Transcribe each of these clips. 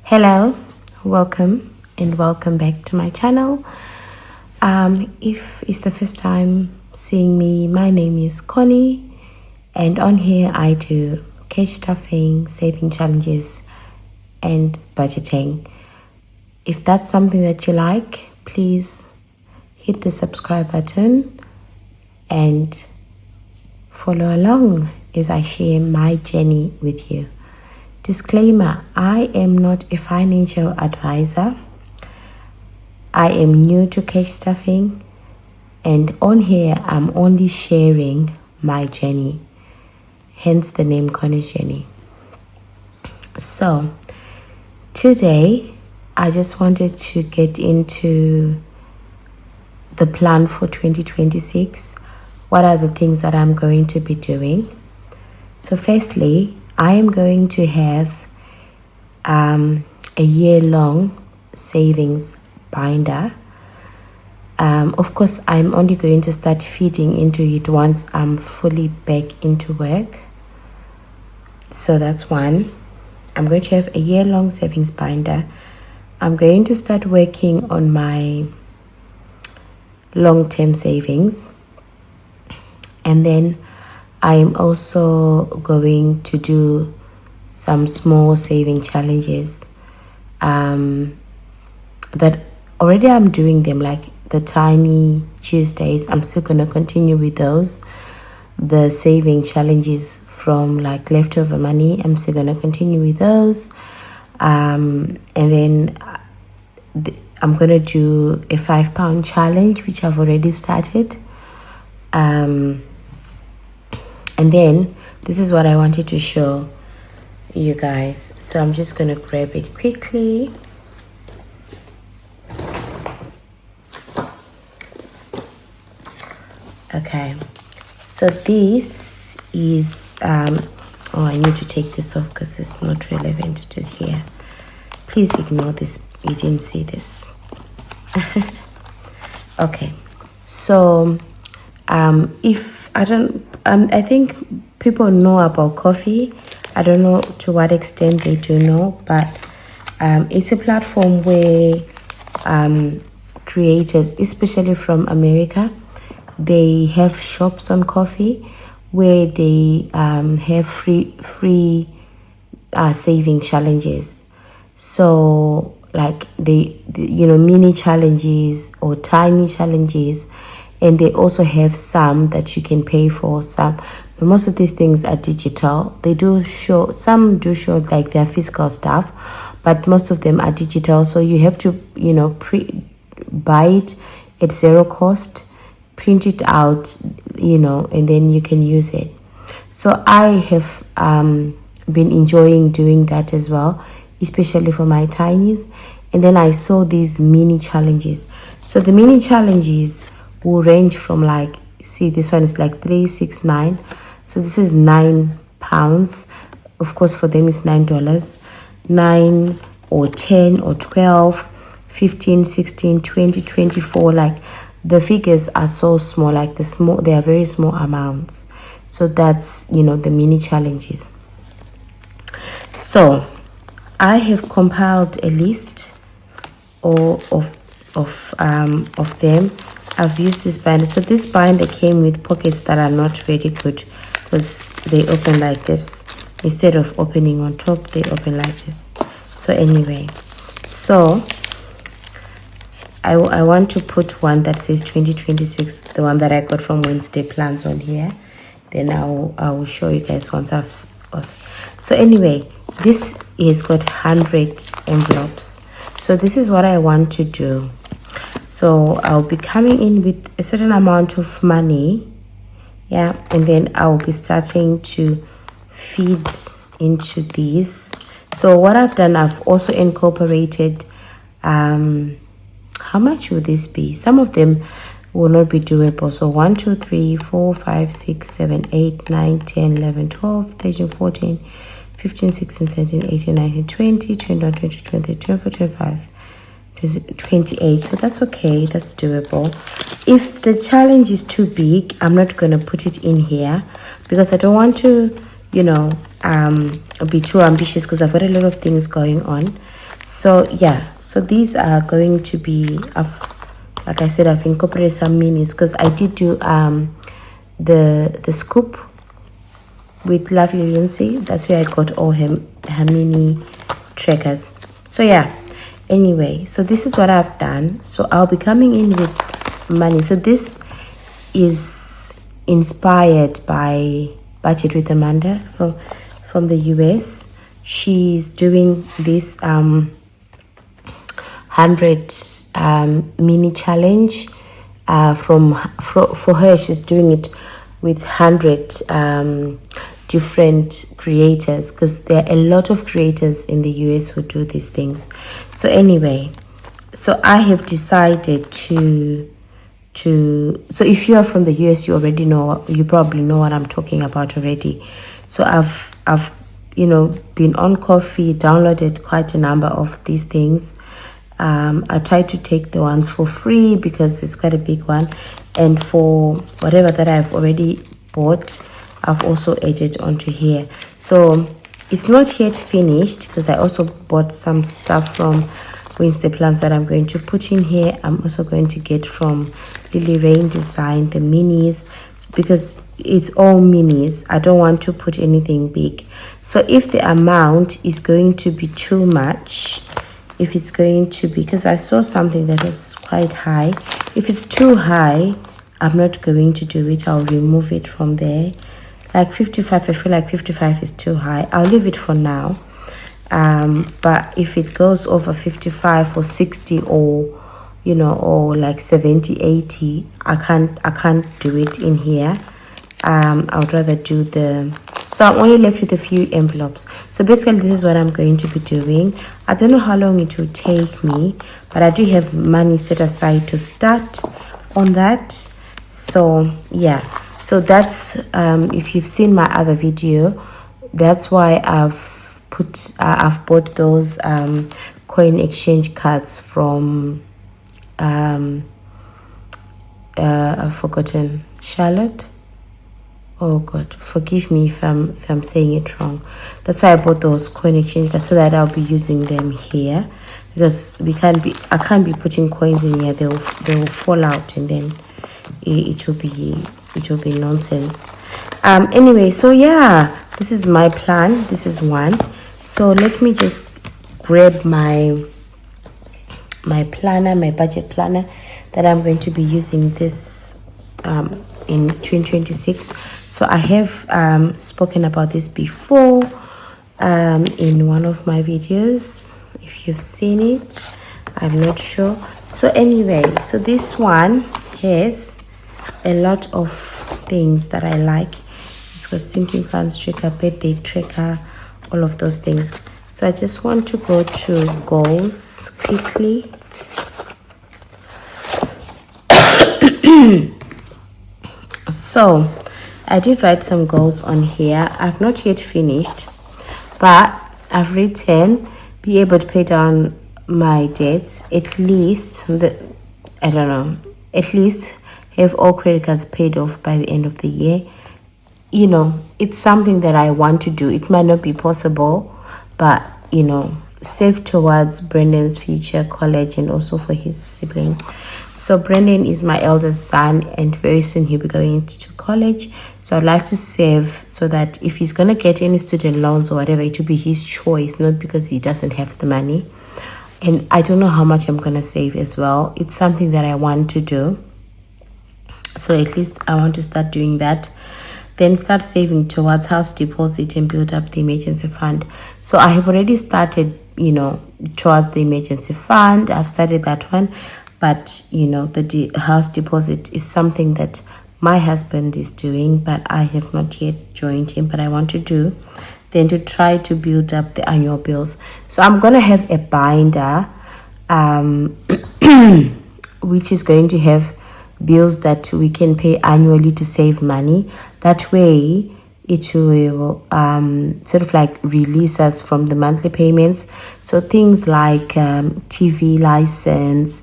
Hello, welcome and welcome back to my channel. If it's the first time seeing me, my name is Connie, and on here I do cash stuffing, saving challenges and budgeting. If that's something that you like, please hit the subscribe button and follow along as I share my journey with you. Disclaimer, I am not a financial advisor. I am new to cash stuffing, and on here I'm only sharing my journey, hence the name Connie's Journey. So today I just wanted to get into the plan for 2026. What are the things that I'm going to be doing? So firstly, I am going to have a year-long savings binder. Of course, I'm only going to start feeding into it once I'm fully back into work. So that's one. I'm going to have a year-long savings binder. I'm going to start working on my long-term savings. And then I'm also going to do some small saving challenges that already I'm doing them, like the Tiny Tuesdays. I'm still going to continue with those. The saving challenges from like leftover money, I'm still going to continue with those. And then I'm going to do a £5 challenge, which I've already started. And then this is what I wanted to show you guys. So I'm just going to grab it quickly. Okay. So this is, I need to take this off because it's not relevant to here. Please ignore this. You didn't see this. Okay. So, I think people know about Ko-fi. I don't know to what extent they do know, but it's a platform where creators, especially from America, they have shops on Ko-fi where they have free saving challenges. So like they mini challenges or tiny challenges. And they also have some that you can pay for, some. But most of these things are digital. Some do show like their physical stuff, but most of them are digital. So you have to, buy it at zero cost, print it out, and then you can use it. So I have been enjoying doing that as well, especially for my tinies. And then I saw these mini challenges. So the mini challenges will range from this one is like 369, so this is £9. Of course for them it's $9. 9 or 10 or 12, 15, 16, 20, 24. Like the figures are so small, they are very small amounts. So that's the mini challenges. So I have compiled a list of them. I've used this binder. So this binder came with pockets that are not very good because they open like this. Instead of opening on top, they open like this. So anyway, so I want to put one that says 2026, the one that I got from Wednesday Plans on here. Then I will show you guys once I've. So anyway, this has got 100 envelopes. So this is what I want to do. So I'll be coming in with a certain amount of money, and then I'll be starting to feed into these. So what I've done, I've also incorporated, how much would this be? Some of them will not be doable. So 1, 2, 3, 4, 5, 6, 7, 8, 9, 10, 11, 12, 13, 14, 15, 16, 17, 18, 19, 20, 21, 22, 23, 24, 25. 28. So that's okay, that's doable. If the challenge is too big, I'm not going to put it in here because I don't want to be too ambitious because I've got a lot of things going on. So yeah, so these are going to be, like I said, I've incorporated some minis because I did do the scoop with Lovely Lindsay. That's where I got all her mini trackers. So yeah, anyway, so this is what I've done. So I'll be coming in with money. So this is inspired by Budget with Amanda from the US. She's doing this 100 mini challenge. For her, she's doing it with 100 different creators, because there are a lot of creators in the US who do these things. So anyway, so I have decided to so if you are from the US, you probably know what I'm talking about already. So I've been on Ko-fi, downloaded quite a number of these things. I try to take the ones for free because it's quite a big one, and for whatever that I've already bought, I've also added onto here. So it's not yet finished because I also bought some stuff from Wednesday Plants that I'm going to put in here. I'm also going to get from Lily Rain Design the minis, because it's all minis. I don't want to put anything big. So if the amount is going to be too much, if it's going to be, because I saw something that was quite high, if it's too high, I'm not going to do it. I'll remove it from there. Like 55, I feel like 55 is too high. I'll leave it for now. But if it goes over 55 or 60 or or like 70, 80, I can't do it in here. I would rather do so I'm only left with a few envelopes. So basically this is what I'm going to be doing. I don't know how long it will take me, but I do have money set aside to start on that. So yeah, so that's if you've seen my other video, that's why I've bought those coin exchange cards from I've forgotten, Charlotte. Oh God, forgive me if I'm saying it wrong. That's why I bought those coin exchange cards, so that I'll be using them here, because I can't be putting coins in here. They will fall out, and then it will be nonsense. Anyway, so yeah, this is my plan. This is one. So let me just grab my planner, my budget planner, that I'm going to be using this in 2026. So I have spoken about this before in one of my videos. If you've seen it, I'm not sure. So anyway, so this one has a lot of things that I like. It's got sinking funds tracker, birthday tracker, all of those things. So I just want to go to goals quickly. So I did write some goals on here. I've not yet finished, but I've written be able to pay down my debts, at least at least have all credit cards paid off by the end of the year. It's something that I want to do. It might not be possible, but save towards Brendan's future college and also for his siblings. So Brendan is my eldest son, and very soon he'll be going into college. So I'd like to save so that if he's going to get any student loans or whatever, it will be his choice, not because he doesn't have the money. And I don't know how much I'm going to save as well. It's something that I want to do. So at least I want to start doing that. Then start saving towards house deposit and build up the emergency fund. So I have already started, towards the emergency fund. I've started that one. But, the house deposit is something that my husband is doing, but I have not yet joined him, but I want to do. Then to try to build up the annual bills. So I'm going to have a binder, which is going to have bills that we can pay annually to save money. That way it will sort of like release us from the monthly payments. So things like TV license,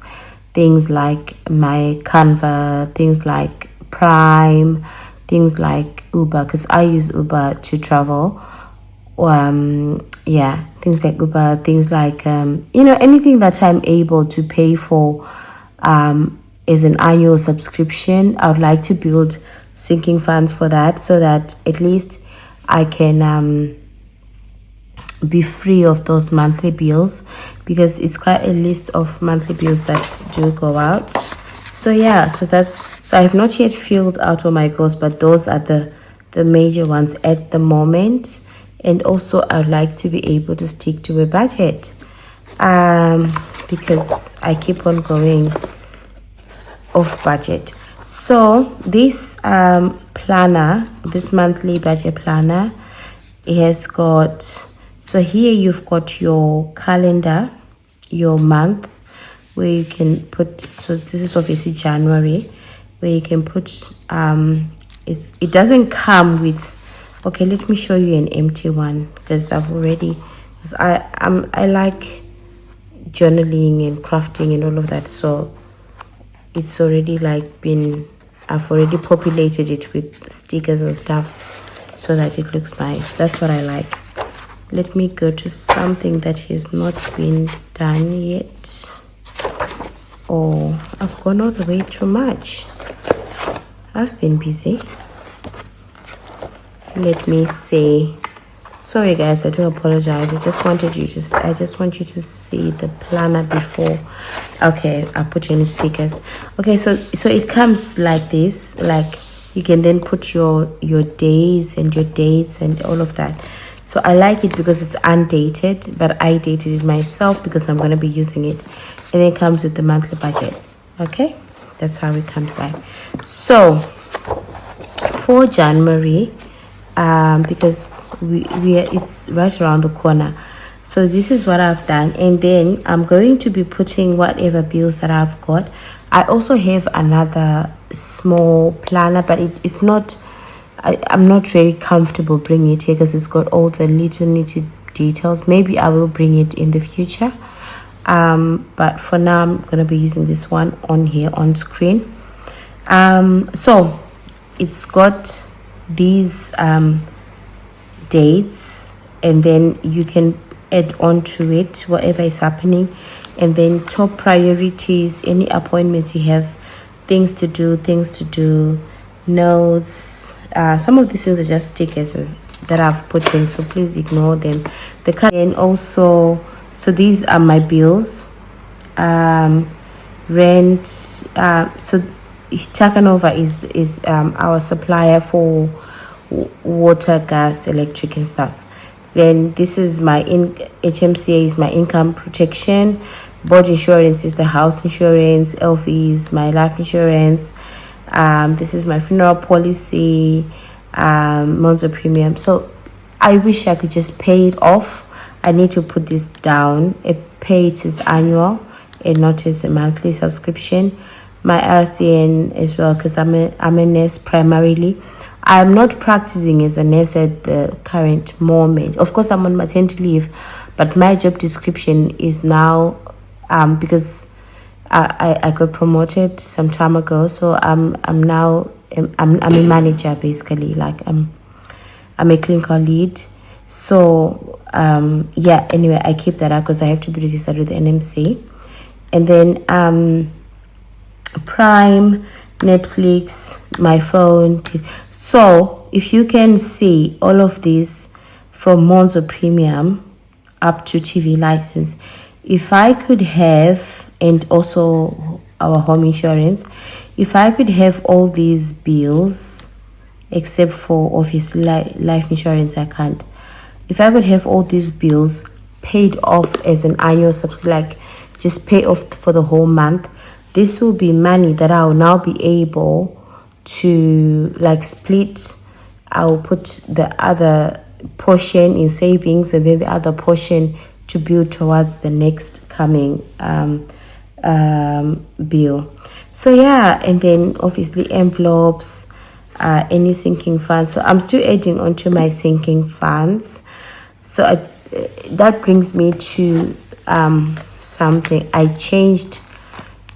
things like my Canva, things like Prime, things like Uber, because I use Uber to travel. Yeah, things like Uber, things like anything that I'm able to pay for is an annual subscription. I would like to build sinking funds for that, so that at least I can be free of those monthly bills, because it's quite a list of monthly bills that do go out. So yeah, so I have not yet filled out all my goals, but those are the major ones at the moment. And also I would like to be able to stick to a budget, because I keep on going off budget. So this planner, this monthly budget planner, it has got, so here you've got your calendar, your month, where you can put, so this is obviously January, where you can put it doesn't come with, okay, let me show you an empty one, because I've already, because I like journaling and crafting and all of that, so it's already like I've already populated it with stickers and stuff so that it looks nice. That's what I like. Let me go to something that has not been done yet. Oh, I've gone all the way through March. I've been busy. Let me see. Sorry guys, I do apologize. I just want you to see the planner before. Okay, I'll put in stickers. Okay, so it comes like this. Like, you can then put your days and your dates and all of that. So I like it because it's undated, but I dated it myself because I'm going to be using it. And it comes with the monthly budget. Okay, that's how it comes like. So for January, because it's right around the corner, so this is what I've done. And then I'm going to be putting whatever bills that I've got. I also have another small planner, but it's not, I'm not very comfortable bringing it here because it's got all the little nitty details. Maybe I will bring it in the future, but for now I'm gonna be using this one on here on screen. So it's got these dates, and then you can add on to it whatever is happening, and then top priorities, any appointments you have, things to do, notes. Some of these things are just stickers that I've put in, so please ignore them. And also, so these are my bills. Rent, so Takanova is our supplier for water, gas, electric and stuff. Then this is my HMCA is my income protection. Board insurance is the house insurance. LV is my life insurance. This is my funeral policy, Monzo premium. So I wish I could just pay it off. I need to put this down. Pay it as annual and not as a monthly subscription. My RCN as well, because I'm a nurse primarily. I'm not practicing as a nurse at the current moment. Of course, I'm on maternity leave, but my job description is now, because I got promoted some time ago, so I'm now I'm a manager basically. Like I'm a clinical lead. So yeah. Anyway, I keep that up because I have to be registered with the NMC, and then Prime, Netflix, my phone. So if you can see all of this from Monzo Premium up to TV license, if I could have, and also our home insurance, if I could have all these bills, except for obviously life insurance, I can't. If I could have all these bills paid off as an annual subscription, like just pay off for the whole month, this will be money that I will now be able to like split. I will put the other portion in savings, and then the other portion to build towards the next coming bill. So yeah, and then obviously envelopes, any sinking funds. So I'm still adding onto my sinking funds. So that brings me to something. I changed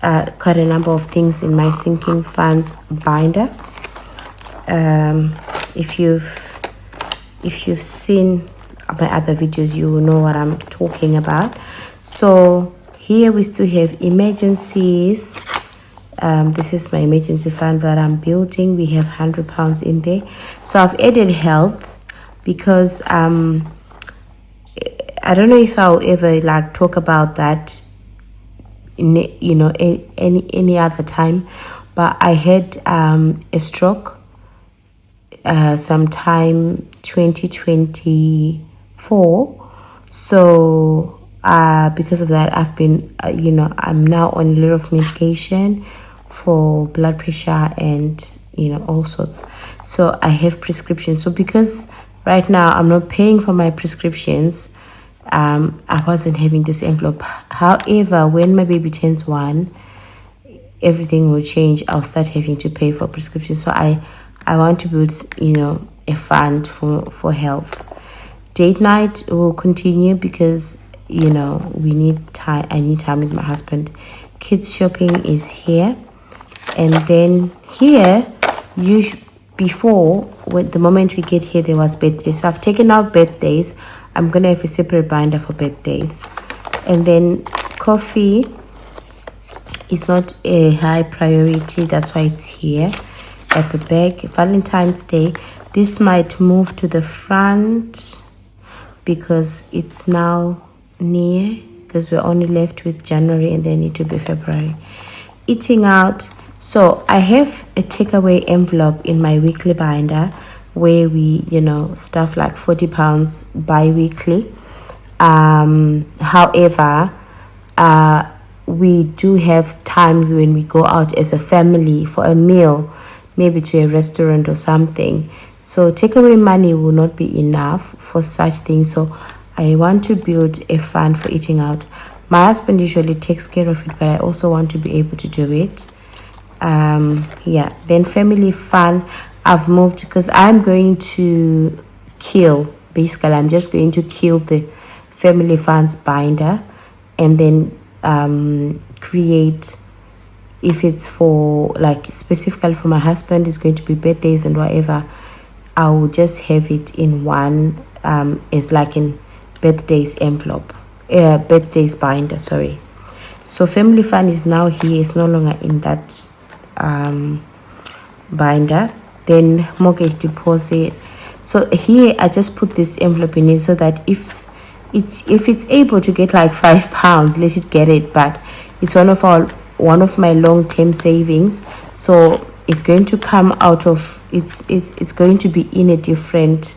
quite a number of things in my sinking funds binder. If you've seen my other videos, you will know what I'm talking about. So here we still have emergencies. This is my emergency fund that I'm building. We have £100 in there. So I've added health because I don't know if I'll ever like talk about that in any other time, but I had a stroke sometime 2024. So because of that, I've been I'm now on a lot of medication for blood pressure and all sorts. So I have prescriptions. So because right now I'm not paying for my prescriptions, I wasn't having this envelope. However, when my baby turns 1, everything will change. I'll start having to pay for prescriptions. So I want to build a fund for health. Date night will continue because we need time. I need time with my husband. Kids shopping is here. And then here, before, when the moment we get here, there was birthdays. So I've taken out birthdays. I'm gonna have a separate binder for birthdays. And then coffee is not a high priority. That's why it's here at the back. Valentine's Day, this might move to the front because it's now near, because we're only left with January and then it will be February. Eating out. So I have a takeaway envelope in my weekly binder where we stuff like £40 bi-weekly. However, we do have times when we go out as a family for a meal, maybe to a restaurant or something. So takeaway money will not be enough for such things. So I want to build a fund for eating out. My husband usually takes care of it, but I also want to be able to do it. Then family fun, I've moved because I'm going to basically I'm just going to kill the family funds binder and then create, if it's for like specifically for my husband, it's going to be birthdays and whatever, I will just have it in one as like in birthdays envelope, birthdays binder, sorry. So family fund is now here, it's no longer in that binder. Then mortgage deposit, so here I just put this envelope in it so that if it's able to get like £5, let it get it, but it's one of my long-term savings, so it's going to come out of it's going to be in a different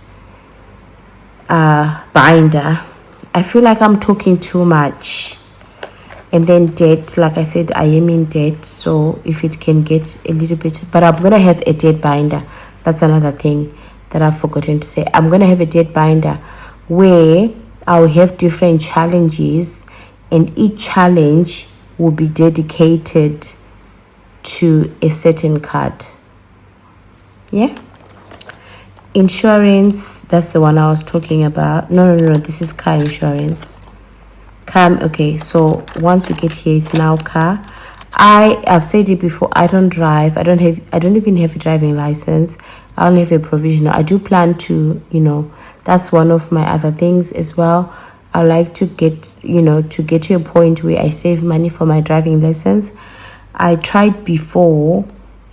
binder. I feel like I'm talking too much. And then debt, like I said, I am in debt, so if it can get a little bit, but I'm gonna have a debt binder. That's another thing that I've forgotten to say. I'm gonna have a debt binder where I'll have different challenges, and each challenge will be dedicated to a certain card. Yeah. Insurance, that's the one I was talking about. No, this is car insurance. Okay, so once we get here, it's now car. I've said it before, I don't drive. I don't even have a driving license. I don't have a provisional. I do plan to, that's one of my other things as well. I like to get to a point where I save money for my driving lessons. I tried before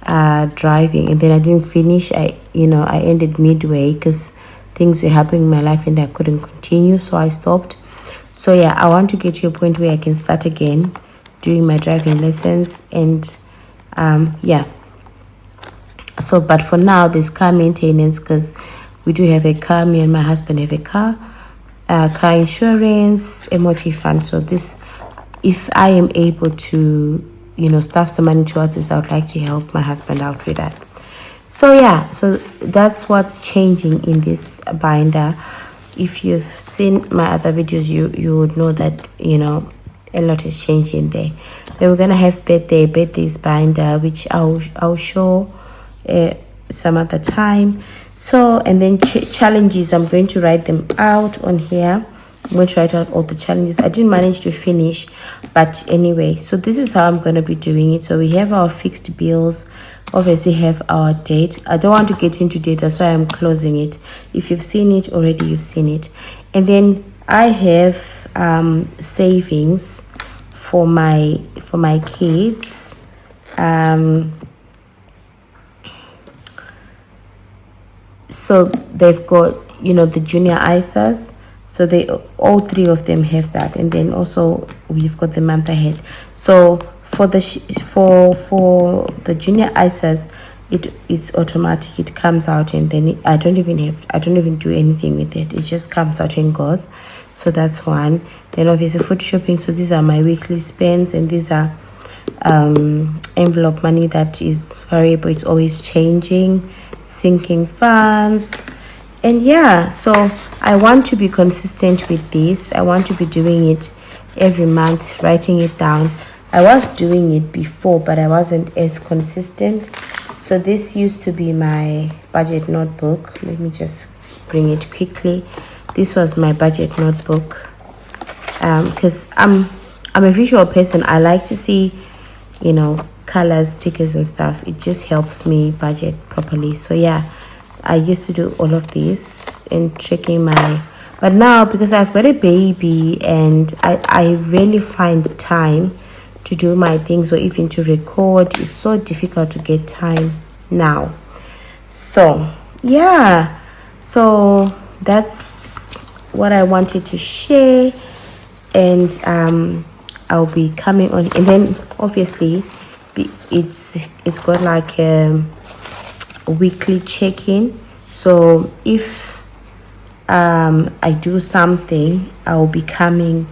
driving and then I didn't finish. I ended midway because things were happening in my life and I couldn't continue, so I stopped. So yeah, I want to get to a point where I can start again doing my driving lessons, and so but for now there's car maintenance because we do have a car. Me and my husband have a car insurance, MOT fund. So this, if I am able to stuff some money towards this, I would like to help my husband out with that. So yeah, so that's what's changing in this binder. If you've seen my other videos, you would know that a lot has changed in there. Then we're gonna have birthdays binder, which I'll show some other time. So, and then challenges, I'm going to write them out on here. I'm going to write out all the challenges. I didn't manage to finish, but anyway, so this is how I'm going to be doing it. So we have our fixed bills, obviously have our date. I don't want to get into date, that's why I'm closing it. If you've seen it already, you've seen it. And then I have savings for my kids. So they've got, you know, the junior ISAs, so they all three of them have that. And then also we've got the month ahead. So for the for the junior ISAs, it's automatic, it comes out, and then I don't even do anything with it, it just comes out and goes. So that's one. Then obviously food shopping, so these are my weekly spends, and these are envelope money that is variable, it's always changing. Sinking funds. And yeah, so I want to be consistent with this. I want to be doing it every month, writing it down. I was doing it before, but I wasn't as consistent. So this used to be my budget notebook. Let me just bring it quickly. This was my budget notebook, because I'm a visual person. I like to see, you know, colors, stickers and stuff. It just helps me budget properly. So yeah, I used to do all of this and checking my, but now because I've got a baby and I really find time to do my things or even to record, it's so difficult to get time now. So yeah, so that's what I wanted to share. And I'll be coming on, and then obviously it's got like a weekly check-in. So if I do something, I'll be coming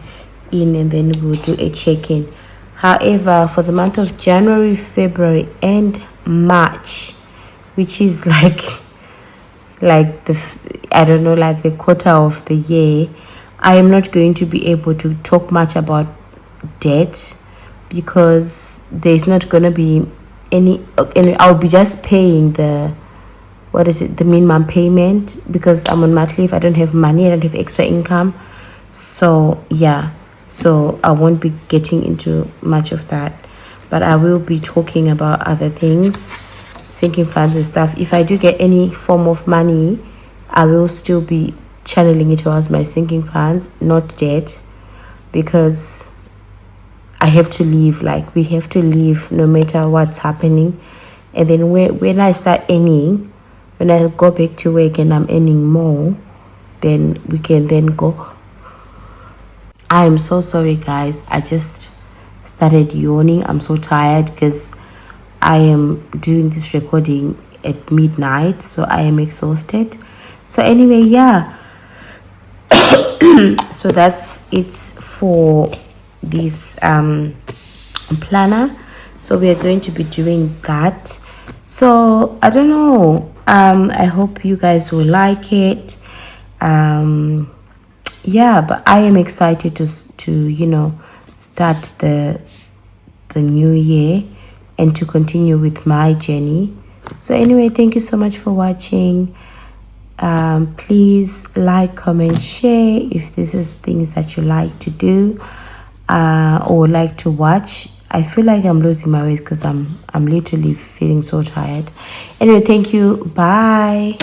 in and then we'll do a check-in. However, for the month of January, February and March, which is like I don't know, like the quarter of the year, I am not going to be able to talk much about debt, because there's not going to be any, and I'll be just paying the minimum payment, because I'm on mat leave. I don't have money, I don't have extra income. So yeah, so I won't be getting into much of that, but I will be talking about other things, sinking funds and stuff. If I do get any form of money, I will still be channeling it towards my sinking funds, not debt, because I have to leave. Like, we have to leave no matter what's happening. And then when I start earning, when I go back to work and I'm earning more, then we can then go. I am so sorry guys, I just started yawning. I'm so tired because I am doing this recording at midnight, so I am exhausted. So anyway, yeah, so that's it for this planner. So we are going to be doing that. So I don't know, I hope you guys will like it. Yeah, but I am excited to you know, start the new year and to continue with my journey. So anyway, thank you so much for watching. Please like, comment, share if this is things that you like to do or like to watch. I feel like I'm losing my weight because I'm literally feeling so tired. Anyway, thank you. Bye.